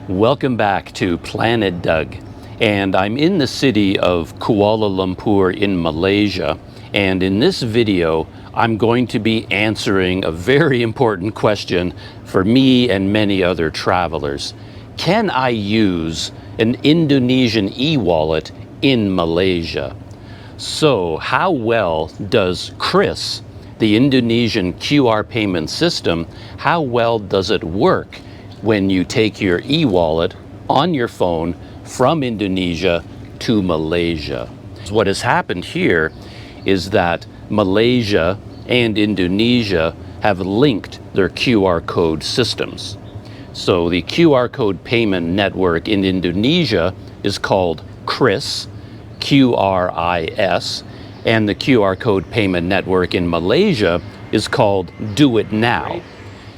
Welcome back to Planet Doug, and I'm in the city of Kuala Lumpur in Malaysia, and in this video I'm going to be answering a very important question for me and many other travelers. Can I use an Indonesian e-wallet in Malaysia? So how well does QRIS, the Indonesian QR payment system, how well does it work when you take your e-wallet on your phone from Indonesia to Malaysia? What has happened here is that Malaysia and Indonesia have linked their QR code systems. So the QR code payment network in Indonesia is called QRIS, QRIS, and the QR code payment network in Malaysia is called DuitNow.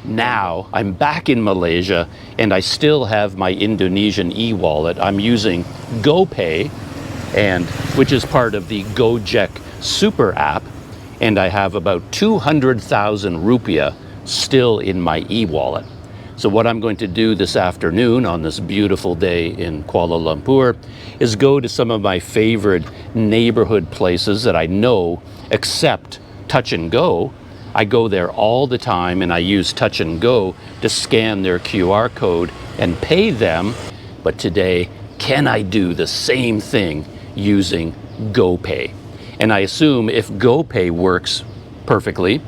Now I'm back in Malaysia and I still have my Indonesian e-wallet. I'm using GoPay, which is part of the Gojek super app, and I have about 200,000 rupiah still in my e-wallet. So what I'm going to do this afternoon on this beautiful day in Kuala Lumpur is go to some of my favorite neighborhood places that I know accept Touch and Go. I go there all the time and I use Touch and Go to scan their QR code and pay them. But today, can I do the same thing using GoPay? And I assume if GoPay works perfectly,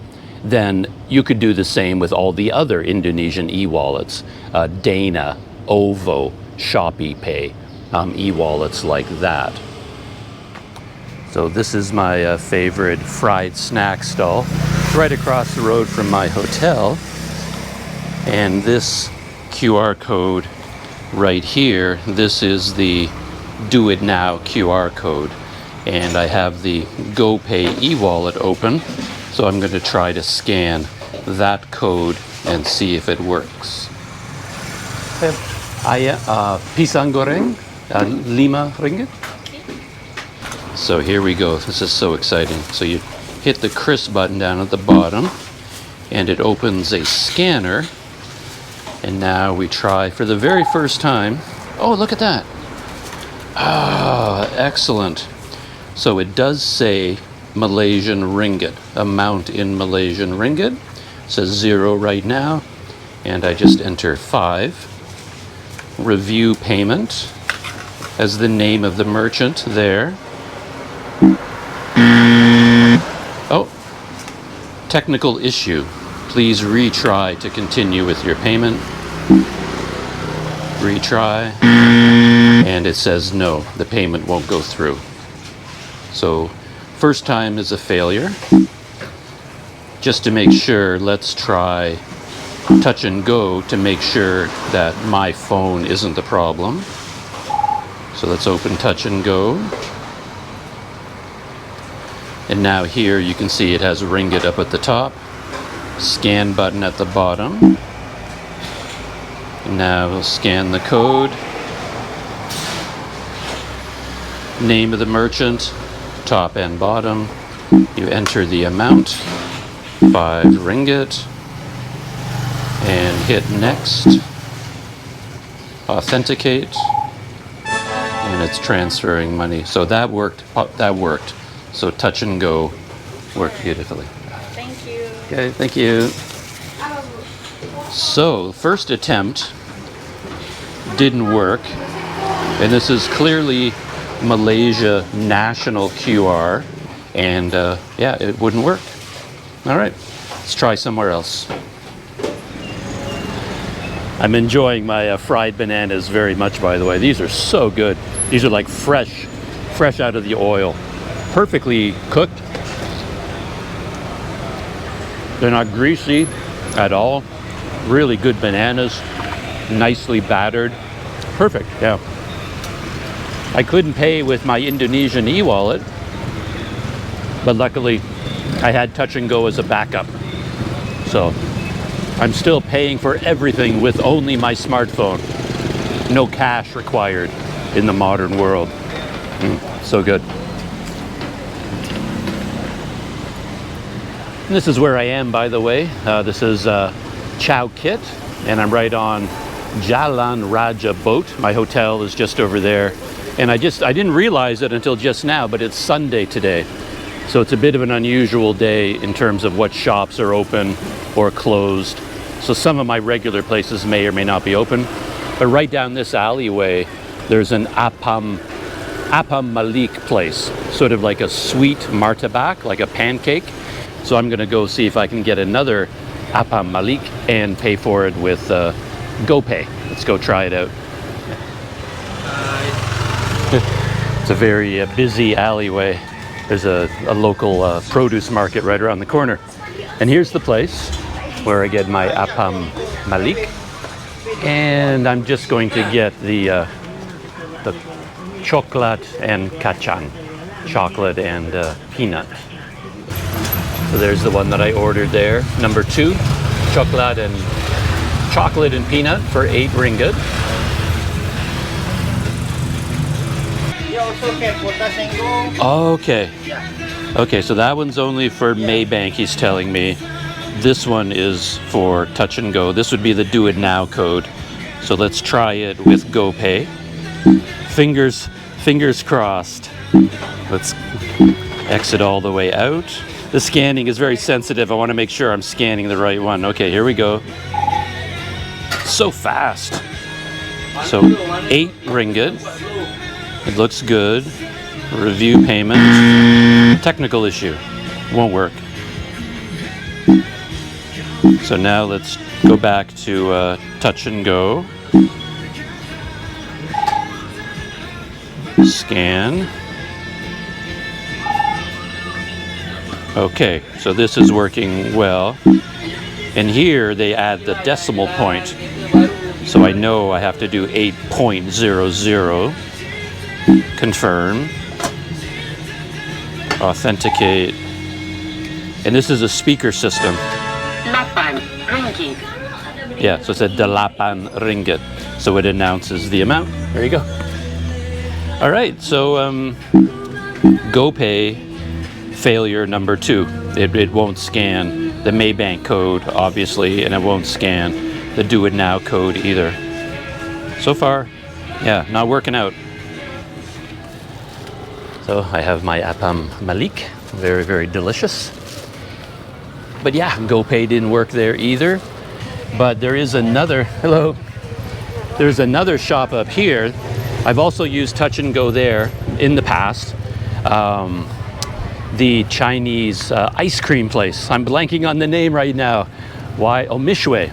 then you could do the same with all the other Indonesian e-wallets, Dana, Ovo, ShopeePay, e-wallets like that. So this is my favorite fried snack stall. It's right across the road from my hotel. And this QR code right here, this is the Do It Now QR code. And I have the GoPay e-wallet open. So I'm going to try to scan that code and see if it works. Pisang goreng, 5 ringgit. So here we go. This is so exciting. So you hit the QRIS button down at the bottom and it opens a scanner. And now we try for the very first time. Oh, look at that. Ah, excellent. So it does say Malaysian ringgit, amount in Malaysian ringgit. It says 0 right now. And I just enter 5. Review payment as the name of the merchant there. Oh, technical issue. Please retry to continue with your payment. Retry. And it says no, the payment won't go through. So first time is a failure. Just to make sure, let's try Touch and Go to make sure that my phone isn't the problem. So let's open Touch and Go. And now here you can see it has ringgit up at the top, scan button at the bottom. And now we'll scan the code. Name of the merchant, top and bottom. You enter the amount, 5 ringgit, and hit next. Authenticate, and it's transferring money. So that worked. So Touch and Go worked beautifully. Thank you. Okay, thank you. So first attempt didn't work, and this is clearly Malaysia national QR, and yeah, it wouldn't work. All right, let's try somewhere else. I'm enjoying my fried bananas very much, by the way. These are so good. These are like fresh out of the oil, perfectly cooked. They're not greasy at all. Really good bananas, nicely battered. Perfect, yeah. I couldn't pay with my Indonesian e-wallet, but luckily I had Touch and Go as a backup. So I'm still paying for everything with only my smartphone. No cash required in the modern world. So good. And this is where I am, by the way. This is Chow Kit, and I'm right on Jalan Raja boat. My hotel is just over there. And I didn't realize it until just now, but it's Sunday today. So it's a bit of an unusual day in terms of what shops are open or closed. So some of my regular places may or may not be open. But right down this alleyway, there's an apam Malik place, sort of like a sweet martabak, like a pancake. So I'm going to go see if I can get another apam Malik and pay for it with GoPay. Let's go try it out. It's a very busy alleyway. There's a local produce market right around the corner. And here's the place where I get my apam Malik. And I'm just going to get the chocolate and kacang, chocolate and peanut. So there's the one that I ordered there, number 2, chocolate and peanut for 8 ringgit. You also get butter single. Okay. Yeah. Okay, so that one's only for Maybank, he's telling me. This one is for Touch and Go. This would be the Do It Now code. So let's try it with GoPay. Fingers crossed. Let's exit all the way out. The scanning is very sensitive. I want to make sure I'm scanning the right one. Okay, here we go. So fast. So 8 ringgit. It looks good. Review payment. Technical issue. Won't work. So now let's go back to Touch and Go. Scan. Okay, so this is working well. And here they add the decimal point. So I know I have to do 8.00. Confirm. Authenticate. And this is a speaker system. 8 ringgit. Yeah, so it said 8 ringgit. So it announces the amount. There you go. All right, so GoPay failure number 2. It won't scan the Maybank code, obviously, and it won't scan the Do It Now code either. So far, yeah, not working out. So I have my apam Malik, very, very delicious. But yeah, GoPay didn't work there either. But there is another, hello, there's another shop up here. I've also used Touch and Go there in the past. The Chinese ice cream place. I'm blanking on the name right now. Why? Oh, Mishway.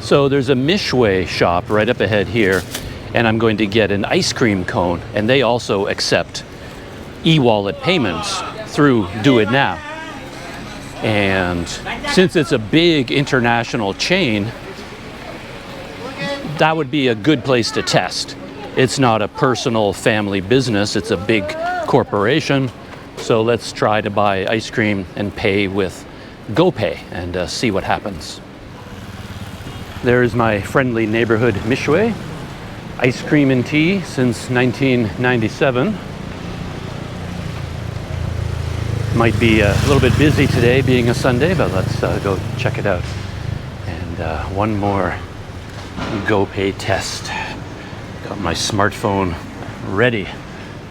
So there's a Mishway shop right up ahead here, and I'm going to get an ice cream cone, and they also accept e-wallet payments through Do It Now. And since it's a big international chain, that would be a good place to test. It's not a personal family business, it's a big corporation. So let's try to buy ice cream and pay with GoPay and see what happens. There's my friendly neighborhood Mishway. Ice cream and tea since 1997. Might be a little bit busy today being a Sunday, but let's go check it out. And one more GoPay test. Got my smartphone ready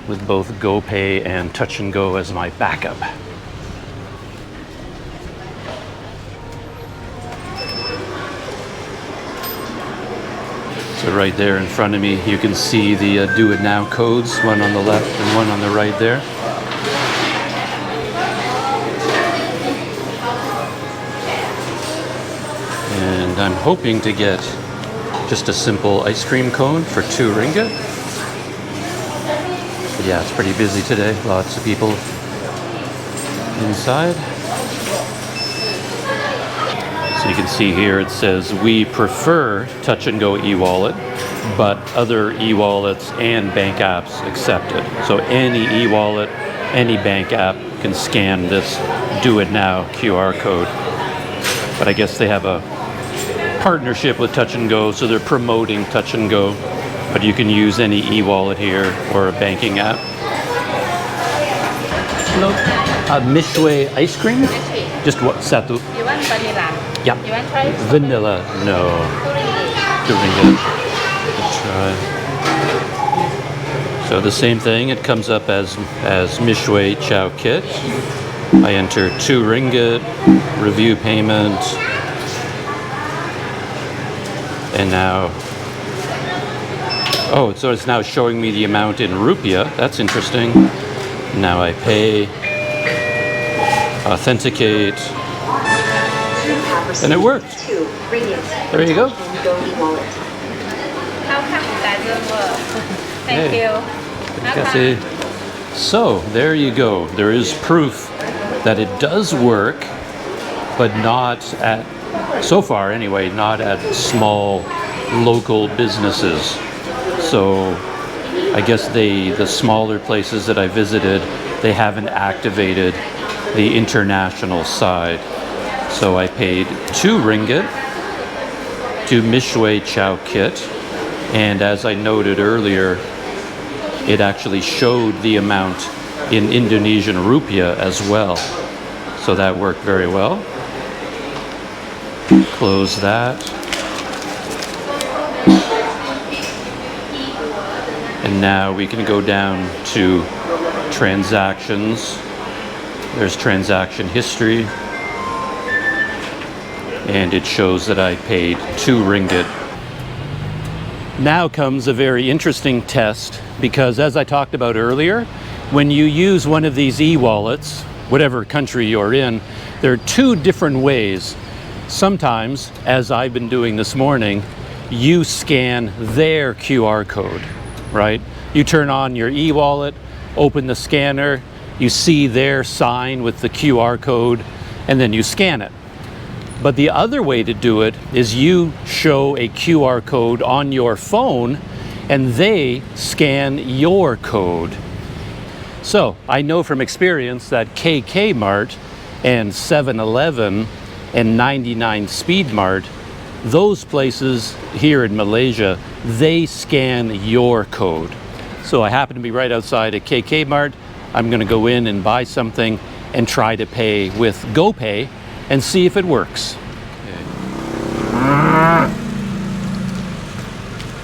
with both GoPay and Touch and Go as my backup. So right there in front of me, you can see the Do It Now codes, one on the left and one on the right there. And I'm hoping to get just a simple ice cream cone for 2 ringgit. But yeah, it's pretty busy today. Lots of people inside. So you can see here it says we prefer Touch and Go e-wallet, but other e-wallets and bank apps accepted. So any e-wallet, any bank app can scan this Do It Now QR code. But I guess they have a partnership with Touch and Go, so they're promoting Touch and Go, but you can use any e-wallet here or a banking app. Hello, Mishway ice cream? Just what, satu? You want vanilla? Yeah. You want try? Vanilla, no. 2 ringgit. Let's try. So the same thing, it comes up as Mishway Chow Kit. I enter 2 ringgit, review payment, and now, oh, so it's now showing me the amount in rupiah. That's interesting. Now I pay, authenticate, and it worked. There you go. How come it doesn't work? Thank Hey. you. Kasi. So there you go. There is proof that it does work, but not at, so far anyway, not at small local businesses. So I guess the smaller places that I visited, they haven't activated the international side. So I paid 2 ringgit to Mishway Chow Kit, and as I noted earlier, it actually showed the amount in Indonesian rupiah as well. So that worked very well. Close that. And now we can go down to transactions. There's transaction history. And it shows that I paid 2 ringgit. Now comes a very interesting test, because as I talked about earlier, when you use one of these e-wallets, whatever country you're in, there are 2 different ways. Sometimes, as I've been doing this morning, you scan their QR code, right? You turn on your e-wallet, open the scanner, you see their sign with the QR code, and then you scan it. But the other way to do it is you show a QR code on your phone and they scan your code. So I know from experience that KK Mart and 7-Eleven and 99 Speed Mart, those places here in Malaysia, they scan your code. So I happen to be right outside a KK Mart. I'm going to go in and buy something and try to pay with GoPay and see if it works.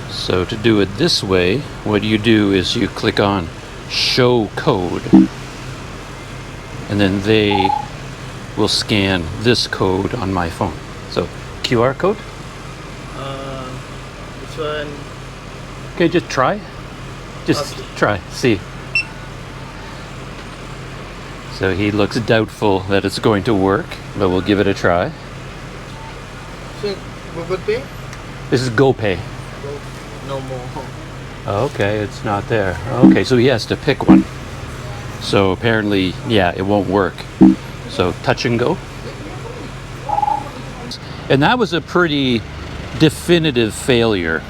So to do it this way, what you do is you click on Show Code, and then they will scan this code on my phone. So QR code? This one. Okay, just try. Just try, see. So he looks doubtful that it's going to work, but we'll give it a try. So, Google Pay? This is GoPay. No more. Okay, it's not there. Okay, so he has to pick one. So apparently, yeah, it won't work. So touch and go. And that was a pretty definitive failure,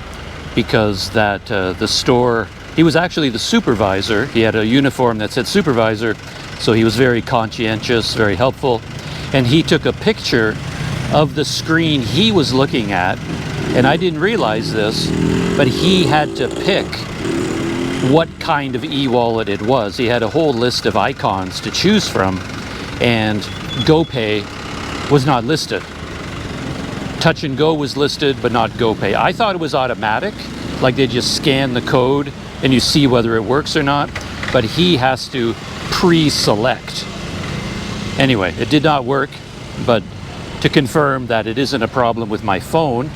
because that the store, he was actually the supervisor. He had a uniform that said supervisor, so he was very conscientious, very helpful. And he took a picture of the screen he was looking at, and I didn't realize this, but he had to pick what kind of e-wallet it was. He had a whole list of icons to choose from, and GoPay was not listed. Touch and Go was listed, but not GoPay. I thought it was automatic, like they just scan the code and you see whether it works or not, but he has to pre-select. Anyway, it did not work, but to confirm that it isn't a problem with my phone,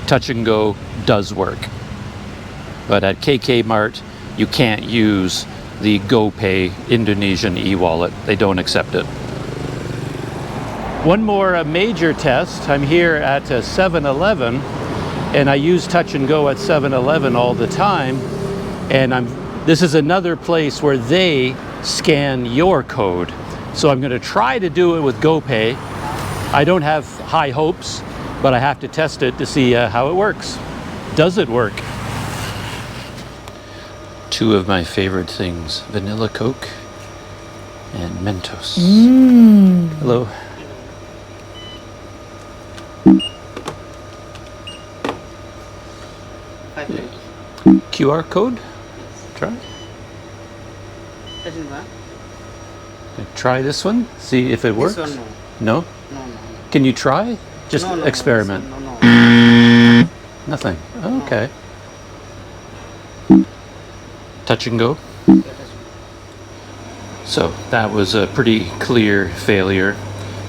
Touch and Go does work. But at KK Mart, you can't use the GoPay Indonesian e-wallet. They don't accept it. One more major test. I'm here at 7-Eleven, and I use Touch and Go at 7-Eleven all the time. And this is another place where they scan your code. So I'm going to try to do it with GoPay. I don't have high hopes, but I have to test it to see how it works. Does it work? 2 of my favorite things, vanilla Coke and Mentos. Hello. QR code? Try. Try this one, see if it works. This one, No? no. Can you try? Just No, experiment. No. Nothing. Okay. Touch and go. So that was a pretty clear failure.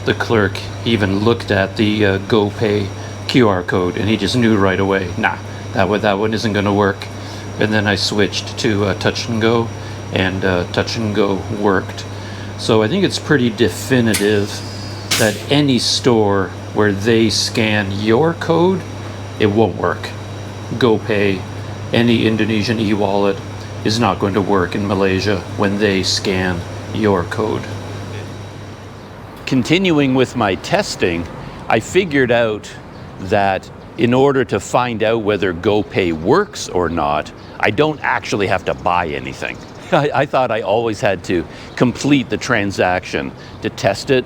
The clerk even looked at the GoPay QR code and he just knew right away, nah, that one isn't going to work. And then I switched to touch and go, and touch and go worked. So I think it's pretty definitive that any store where they scan your code, it won't work. GoPay, any Indonesian e-wallet is not going to work in Malaysia when they scan your code. Continuing with my testing, I figured out that in order to find out whether GoPay works or not, I don't actually have to buy anything. I thought I always had to complete the transaction to test it,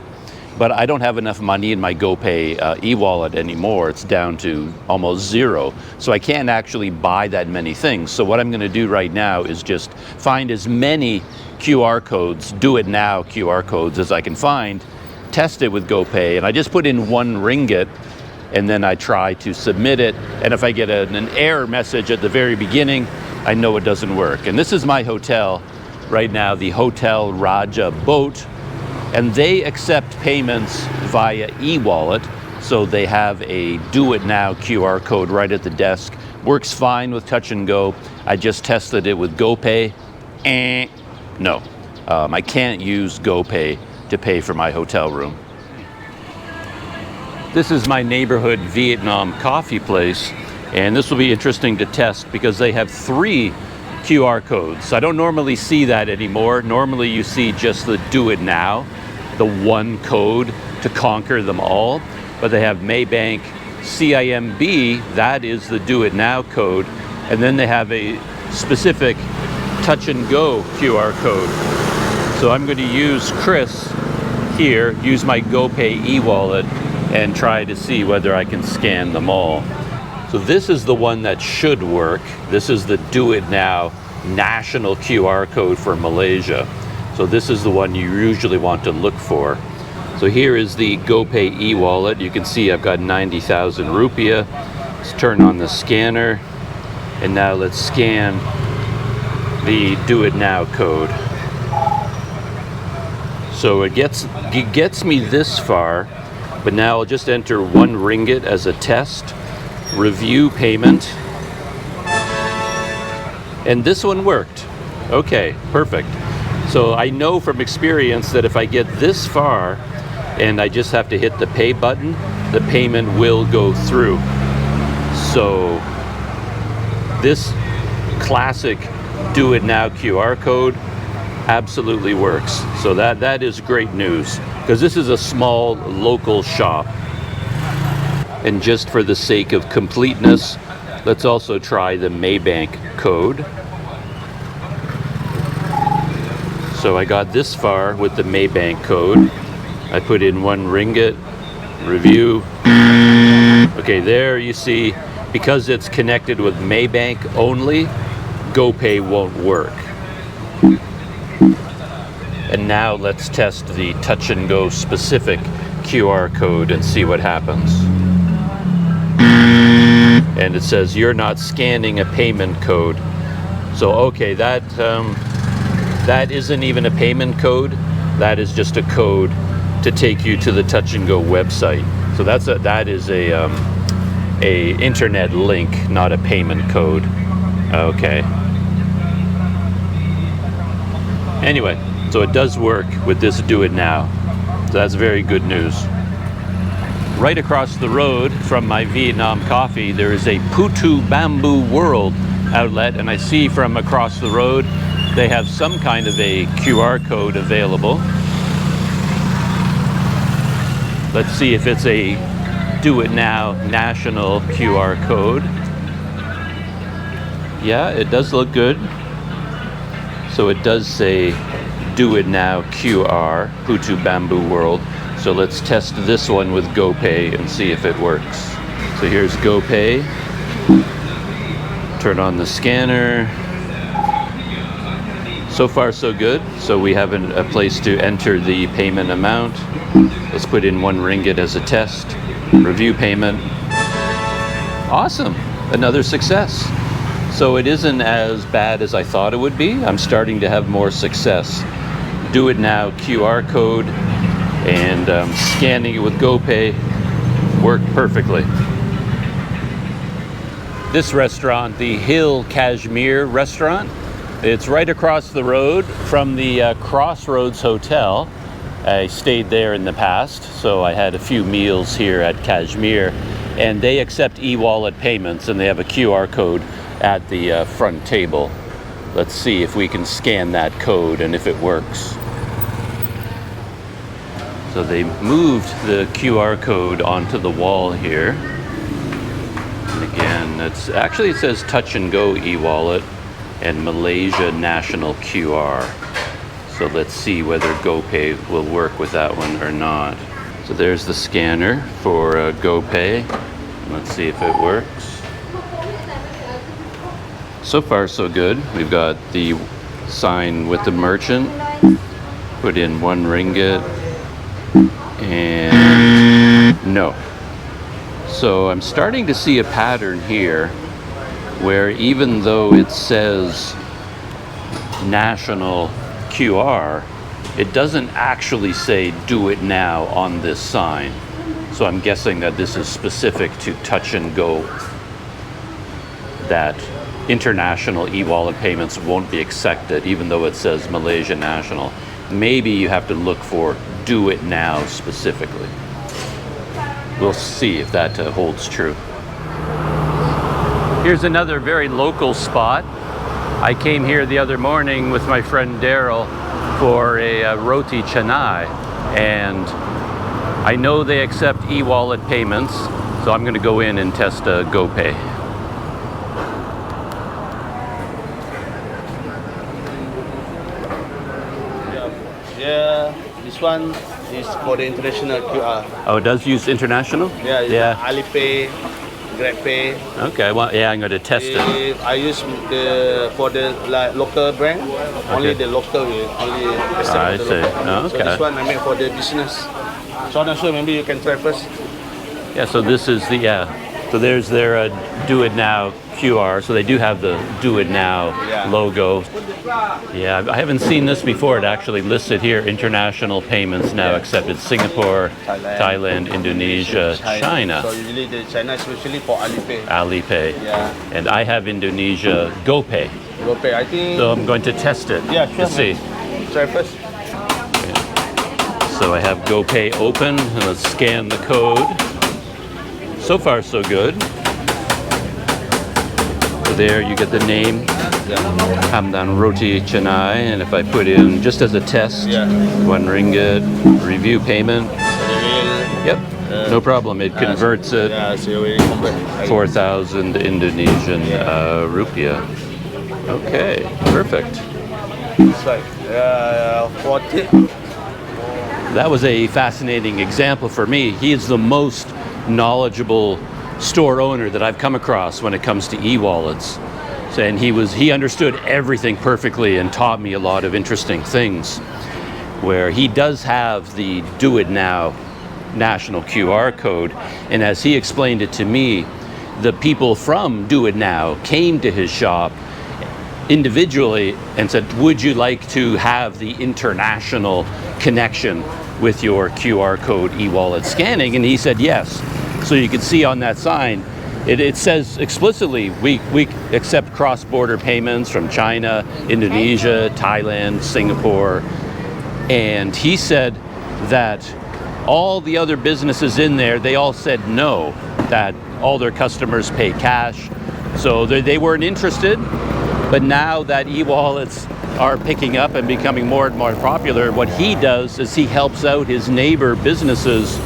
but I don't have enough money in my GoPay e-wallet anymore. It's down to almost zero. So I can't actually buy that many things. So what I'm going to do right now is just find as many QR codes, do it now QR codes as I can find, test it with GoPay, and I just put in 1 ringgit and then I try to submit it. And if I get an error message at the very beginning, I know it doesn't work. And this is my hotel right now, the Hotel Raja Boat. And they accept payments via e-wallet, so they have a do it now QR code right at the desk. Works fine with touch and go. I just tested it with GoPay. No, I can't use GoPay to pay for my hotel room. This is my neighborhood Vietnam coffee place, and this will be interesting to test because they have 3 QR codes. I don't normally see that anymore. Normally you see just the do it now, the 1 code to conquer them all, but they have Maybank CIMB, that is the do it now code, and then they have a specific touch and go QR code. So I'm going to use QRIS here, use my GoPay e-wallet, and try to see whether I can scan them all. So this is the one that should work. This is the do it now national QR code for Malaysia. So this is the one you usually want to look for. So here is the GoPay e-wallet. You can see I've got 90,000 rupiah. Let's turn on the scanner. And now let's scan the do it now code. So it gets me this far, but now I'll just enter 1 ringgit as a test. Review payment. And this one worked. Okay, perfect. So I know from experience that if I get this far and I just have to hit the pay button, the payment will go through. So this classic do it now QR code absolutely works. So that is great news, because this is a small local shop. And just for the sake of completeness, let's also try the Maybank code. So I got this far with the Maybank code. I put in 1 ringgit, review. Okay, there you see, because it's connected with Maybank only, GoPay won't work. And now let's test the touch and go specific QR code and see what happens. And it says you're not scanning a payment code. So okay, that isn't even a payment code. That is just a code to take you to the touch and go website. So that is a internet link, not a payment code. Okay. Anyway, so it does work with this do it now. So that's very good news. Right across the road from my Vietnam coffee, there is a Putu Bamboo World outlet, and I see from across the road they have some kind of a QR code available. Let's see if it's a do it now national QR code. Yeah, it does look good. So it does say do it now QR, Putu Bamboo World. So let's test this one with GoPay and see if it works. So here's GoPay. Turn on the scanner. So far so good. So we have a place to enter the payment amount. Let's put in 1 ringgit as a test. Review payment. Awesome. another success. So it isn't as bad as I thought it would be. I'm starting to have more success. Do it now QR code and scanning it with GoPay worked perfectly. This restaurant, the Hill Kashmir restaurant, it's right across the road from the Crossroads Hotel. I stayed there in the past, so I had a few meals here at Kashmir, and they accept e-wallet payments, and they have a QR code at the front table. Let's see if we can scan that code and if it works. So they moved the QR code onto the wall here. And again, it's actually, it says Touch and Go e-wallet and Malaysia National QR. So let's see whether GoPay will work with that one or not. So there's the scanner for GoPay. Let's see if it works. So far so good. We've got the sign with the merchant. Put in 1 ringgit. And no. So I'm starting to see a pattern here where even though it says national QR, it doesn't actually say do it now on this sign. So I'm guessing that this is specific to Touch and Go, that international e-wallet payments won't be accepted even though it says Malaysia National. Maybe you have to look for do it now specifically. We'll see if that holds true. Here's another very local spot. I came here the other morning with my friend Daryl for a roti canai, and I know they accept e-wallet payments, so I'm going to go in and test GoPay. Yeah, this one is for the international QR. Oh, it does use international? Yeah. Alipay, GrabPay. Okay, well, yeah, I'm going to test it. I use for the local brand. Only the local will only accept I the see. local. Oh, So okay. this one I make for the business. So I'm not sure, maybe you can try first. Yeah, so this is the, so there's their Do It Now QR. So they do have the Do It Now logo. Yeah, I haven't seen this before. It actually listed here, international payments now accepted: Singapore, Thailand, Indonesia, China. So usually the China is usually for Alipay. Alipay. Yeah. And I have Indonesia GoPay. GoPay, I think. So I'm going to test it to see. Try first. So I have GoPay open, and let's scan the code. So far, so good. So there you get the name, Hamdan Roti Canai, and if I put in, just as a test, 1 ringgit, review payment, yep, no problem, it converts it, 4,000 Indonesian rupiah. Okay, perfect. It's like 40. That was a fascinating example for me. He is the most knowledgeable store owner that I've come across when it comes to e-wallets. And he understood everything perfectly and taught me a lot of interesting things, where he does have the Do It Now national QR code. And as he explained it to me, the people from Do It Now came to his shop individually and said, would you like to have the international connection with your QR code e-wallet scanning? And he said yes. So you can see on that sign, it says explicitly, we accept cross-border payments from China, Indonesia, Thailand, Singapore. And he said that all the other businesses in there, they all said no, that all their customers pay cash. So they weren't interested. But now that e-wallets are picking up and becoming more and more popular, what he does is he helps out his neighbor businesses,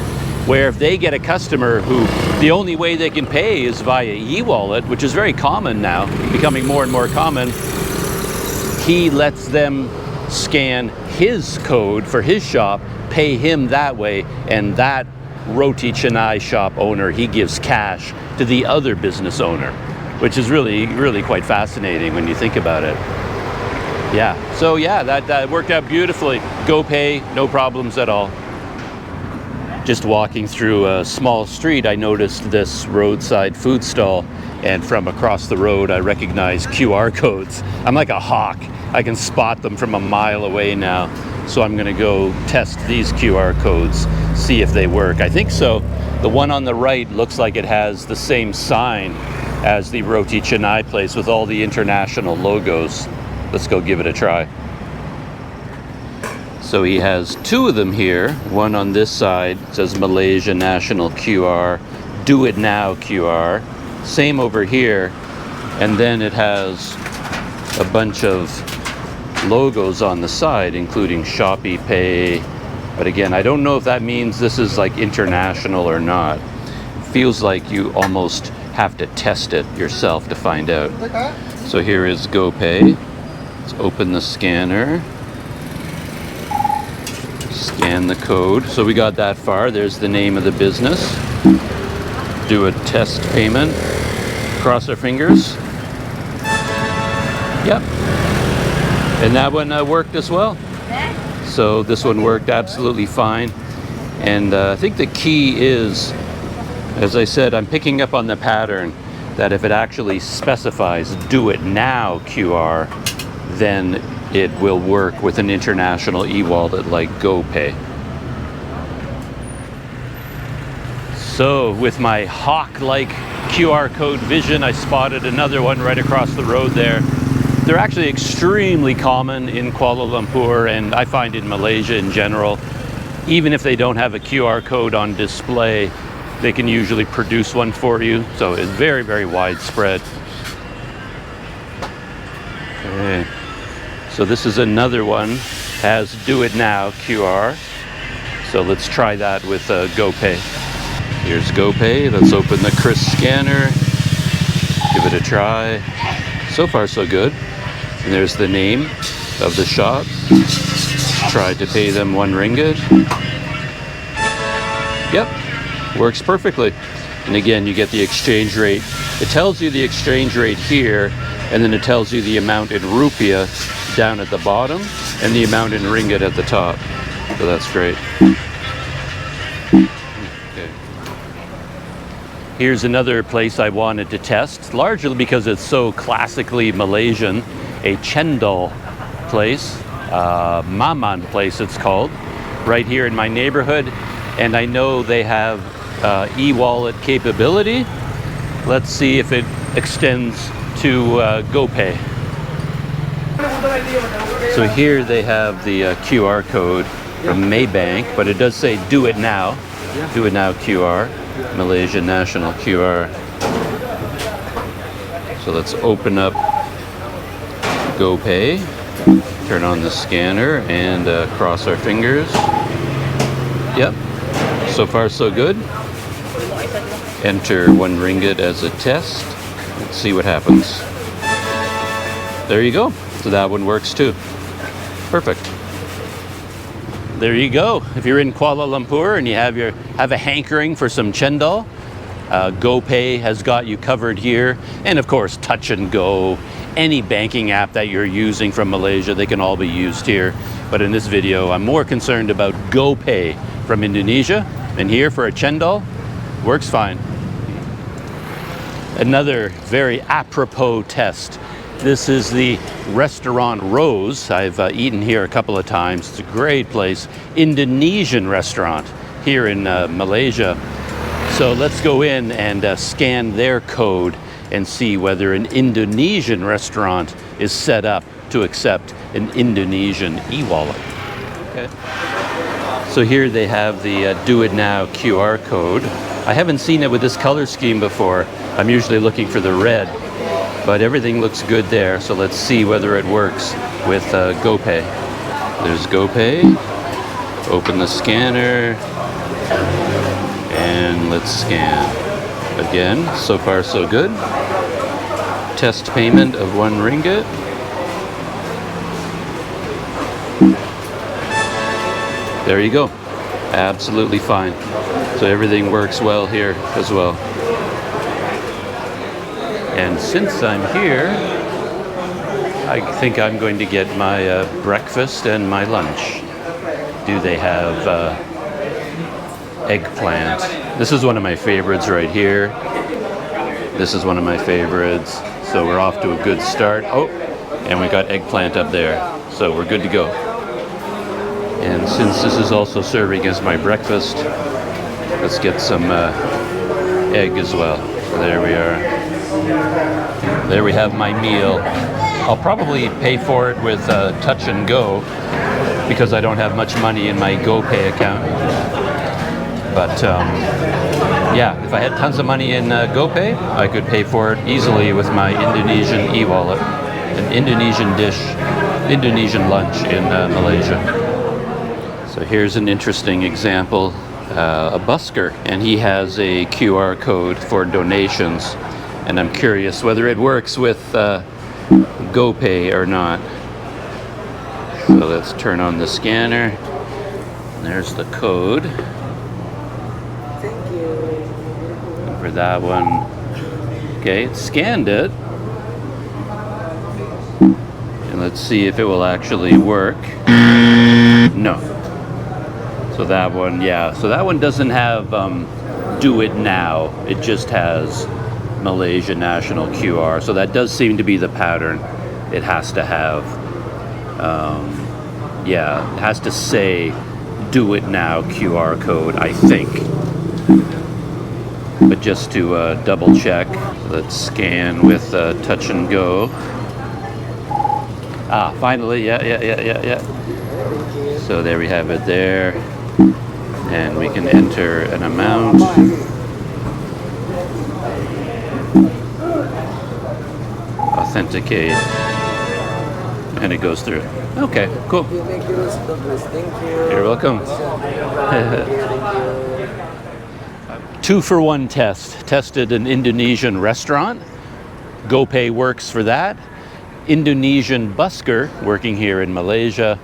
where if they get a customer who the only way they can pay is via e-wallet, which is very common now, becoming more and more common, he lets them scan his code for his shop, pay him that way, and that Roti Canai shop owner, he gives cash to the other business owner, which is really, really quite fascinating when you think about it. Yeah, so yeah, that worked out beautifully. GoPay, no problems at all. Just walking through a small street, I noticed this roadside food stall, and from across the road I recognize QR codes. I'm like a hawk. I can spot them from a mile away now. So I'm gonna go test these QR codes, see if they work. I think so. The one on the right looks like it has the same sign as the Roti Canai place with all the international logos. Let's go give it a try. So he has two of them here. One on this side says Malaysia National QR, Do It Now QR. Same over here. And then it has a bunch of logos on the side, including ShopeePay. But again, I don't know if that means this is like international or not. It feels like you almost have to test it yourself to find out. So here is GoPay. Let's open the scanner. Scan the code. So we got that far. There's the name of the business. Do a test payment. Cross our fingers. Yep. And that one worked as well. So this one worked absolutely fine. And I think the key is, as I said, I'm picking up on the pattern that if it actually specifies Do It Now QR, then it will work with an international e-wallet like GoPay. So with my hawk-like QR code vision, I spotted another one right across the road there. They're actually extremely common in Kuala Lumpur, and I find in Malaysia in general. Even if they don't have a QR code on display, they can usually produce one for you. So it's very, very widespread. Okay. So this is another one, has Do It Now QR. So let's try that with GoPay. Here's GoPay. Let's open the QRIS scanner. Give it a try. So far, so good. And there's the name of the shop. Tried to pay them 1 ringgit. Yep, works perfectly. And again, you get the exchange rate. It tells you the exchange rate here, and then it tells you the amount in rupiah down at the bottom and the amount in ringgit at the top. So that's great. Okay. Here's another place I wanted to test, largely because it's so classically Malaysian, a cendol place, mamak place it's called, right here in my neighborhood. And I know they have e-wallet capability. Let's see if it extends to GoPay. So here they have the QR code from Maybank, but it does say Do It Now. Do It Now QR, Malaysia National QR. So let's open up GoPay, turn on the scanner, and cross our fingers. Yep, so far so good. Enter 1 ringgit as a test. Let's see what happens. There you go. So that one works too. Perfect. There you go. If you're in Kuala Lumpur and you have a hankering for some cendol, GoPay has got you covered here. And of course, Touch and Go, any banking app that you're using from Malaysia, they can all be used here. But in this video, I'm more concerned about GoPay from Indonesia. And here for a cendol, works fine. Another very apropos test. This is the restaurant Rose. I've eaten here a couple of times. It's a great place. Indonesian restaurant here in Malaysia. So let's go in and scan their code and see whether an Indonesian restaurant is set up to accept an Indonesian e-wallet. Okay. So here they have the Do It Now QR code. I haven't seen it with this color scheme before. I'm usually looking for the red, but everything looks good there. So let's see whether it works with GoPay. There's GoPay. Open the scanner and let's scan. Again, so far so good. Test payment of 1 ringgit. There you go. Absolutely fine. So everything works well here as well. And since I'm here, I think I'm going to get my breakfast and my lunch. Do they have eggplant. This is one of my favorites right here. This is one of my favorites. So we're off to a good start. Oh, and we got eggplant up there. So we're good to go. And since this is also serving as my breakfast, let's get some egg as well. There we are. There we have my meal. I'll probably pay for it with Touch and Go because I don't have much money in my GoPay account. But yeah, if I had tons of money in GoPay, I could pay for it easily with my Indonesian e-wallet, an Indonesian dish, Indonesian lunch in Malaysia. So here's an interesting example, a busker, and he has a QR code for donations, and I'm curious whether it works with GoPay or not. So let's turn on the scanner. There's the code. Thank you. And for that one, okay, it scanned it. And let's see if it will actually work. No. So that one, yeah. So that one doesn't have Do It Now. It just has Malaysia National QR. So that does seem to be the pattern. It has to have, yeah, it has to say Do It Now QR code, I think. But just to double check, let's scan with Touch and Go. Ah, finally, yeah. So there we have it there. And we can enter an amount. Authenticate. And it goes through. Okay, cool. Thank you, Douglas. Thank you. You're welcome. 2-for-1 test. Tested an Indonesian restaurant. GoPay works for that. Indonesian busker working here in Malaysia.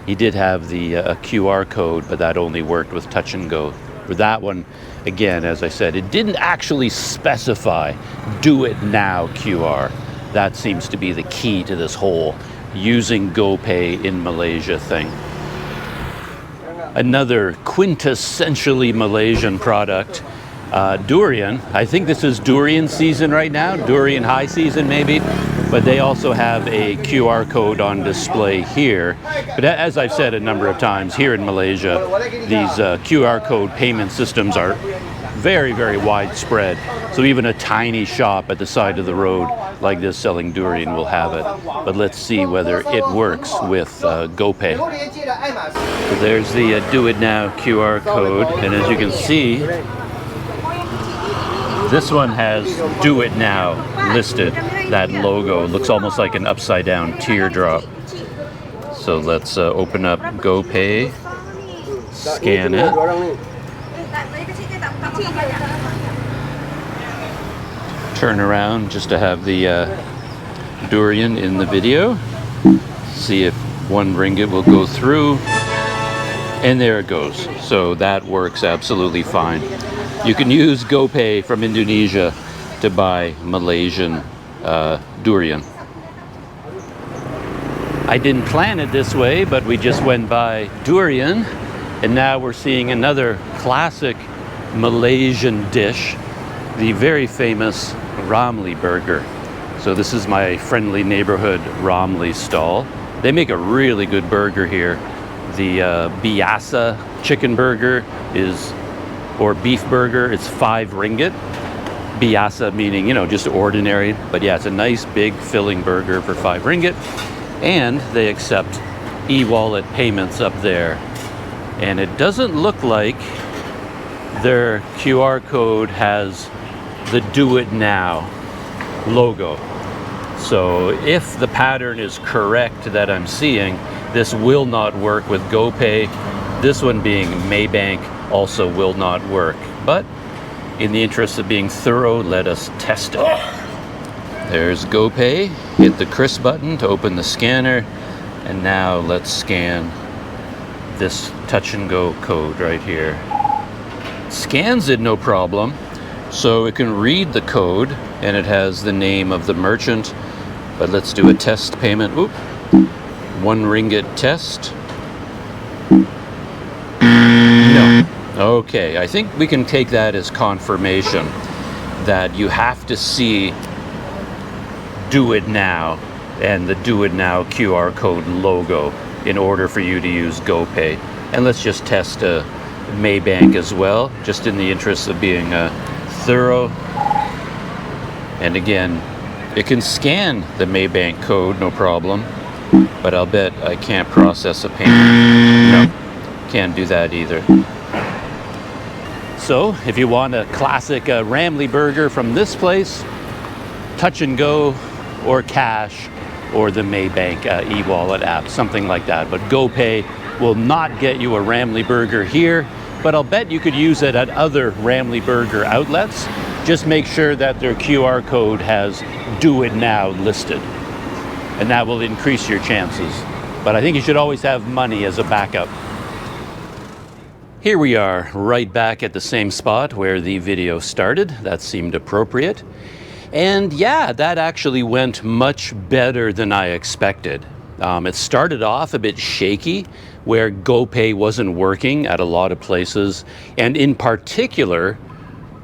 He did have the QR code, but that only worked with Touch and Go. For that one, again, as I said, it didn't actually specify Do It Now QR. That seems to be the key to this whole using GoPay in Malaysia thing. Another quintessentially Malaysian product, durian. I think this is durian season right now, durian high season maybe, but they also have a QR code on display here. But as I've said a number of times, here in Malaysia, these QR code payment systems are very, very widespread. So even a tiny shop at the side of the road like this selling durian will have it. But let's see whether it works with GoPay. So there's the Do It Now QR code, and as you can see, this one has Do It Now listed, that logo. Looks almost like an upside down teardrop. So let's open up GoPay, scan it. Turn around just to have the durian in the video. See if 1 ringgit will go through. And there it goes. So that works absolutely fine. You can use GoPay from Indonesia to buy Malaysian durian. I didn't plan it this way, but we just went by durian, and now we're seeing another classic Malaysian dish, the very famous Ramly burger. So this is my friendly neighborhood Ramly stall. They make a really good burger here. The biasa chicken burger is, or beef burger, it's 5 ringgit. Biasa meaning, you know, just ordinary. But yeah, it's a nice big filling burger for 5 ringgit. And they accept e-wallet payments up there. And it doesn't look like their QR code has the Do It Now logo. So if the pattern is correct that I'm seeing, this will not work with GoPay. This one being Maybank also will not work. But in the interest of being thorough, let us test it. There's GoPay. Hit the QRIS button to open the scanner. And now let's scan this Touch and Go code right here. Scans it no problem. So it can read the code and it has the name of the merchant. But let's do a test payment. Oop. 1 ringgit test. No. Okay, I think we can take that as confirmation that you have to see Do It Now and the Do It Now QR code logo in order for you to use GoPay. And let's just test Maybank as well, just in the interest of being thorough. And again, it can scan the Maybank code, no problem, but I'll bet I can't process a payment. No, can't do that either. So if you want a classic Ramley burger from this place, touch and go or cash or the Maybank e-wallet app, something like that. But GoPay will not get you a Ramley burger here, but I'll bet you could use it at other Ramley burger outlets. Just make sure that their QR code has Do It Now listed, and that will increase your chances. But I think you should always have money as a backup. Here we are, right back at the same spot where the video started. That seemed appropriate. And yeah, that actually went much better than I expected. It started off a bit shaky, where GoPay wasn't working at a lot of places, and in particular,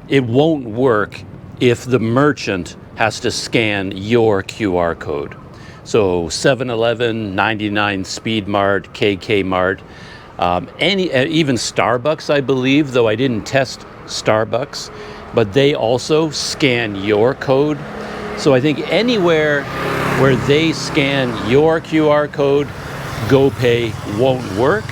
it won't work if the merchant has to scan your QR code. So 7-Eleven, 99 Speed Mart, KK Mart, even Starbucks, I believe, though I didn't test Starbucks, but they also scan your code. So I think anywhere where they scan your QR code, GoPay won't work,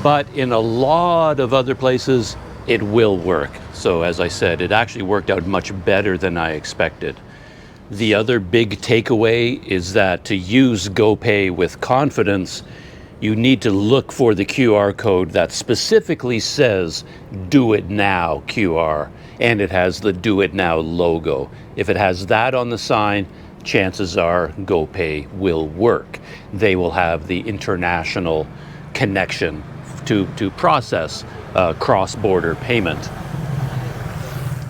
but in a lot of other places, it will work. So as I said, it actually worked out much better than I expected. The other big takeaway is that to use GoPay with confidence, you need to look for the QR code that specifically says Do It Now QR, and it has the Do It Now logo. If it has that on the sign, chances are GoPay will work. They will have the international connection to process cross-border payment.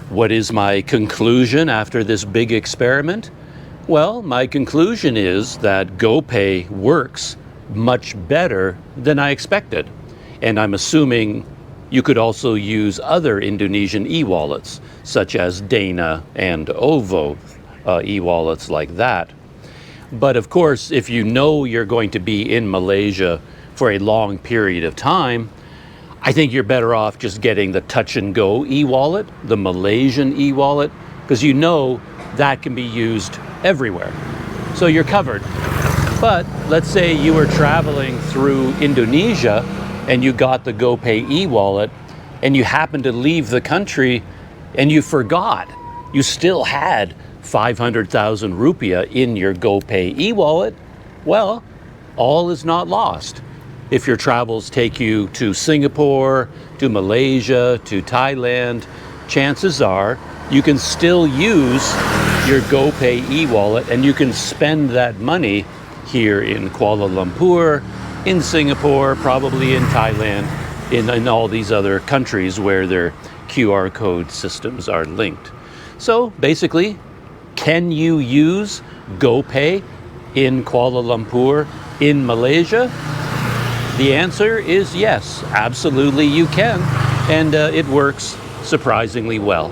What is my conclusion after this big experiment? Well, my conclusion is that GoPay works much better than I expected. And I'm assuming you could also use other Indonesian e-wallets, such as Dana and Ovo e-wallets like that. But of course, if you know you're going to be in Malaysia for a long period of time, I think you're better off just getting the touch and go e-wallet, the Malaysian e-wallet, because you know that can be used everywhere. So you're covered. But let's say you were traveling through Indonesia and you got the GoPay e-wallet and you happened to leave the country and you forgot you still had 500,000 rupiah in your GoPay e-wallet. Well, all is not lost. If your travels take you to Singapore, to Malaysia, to Thailand, chances are you can still use your GoPay e-wallet and you can spend that money here in Kuala Lumpur, in Singapore, probably in Thailand, in all these other countries where their QR code systems are linked. So basically, can you use GoPay in Kuala Lumpur, in Malaysia? The answer is yes, absolutely you can, and it works surprisingly well.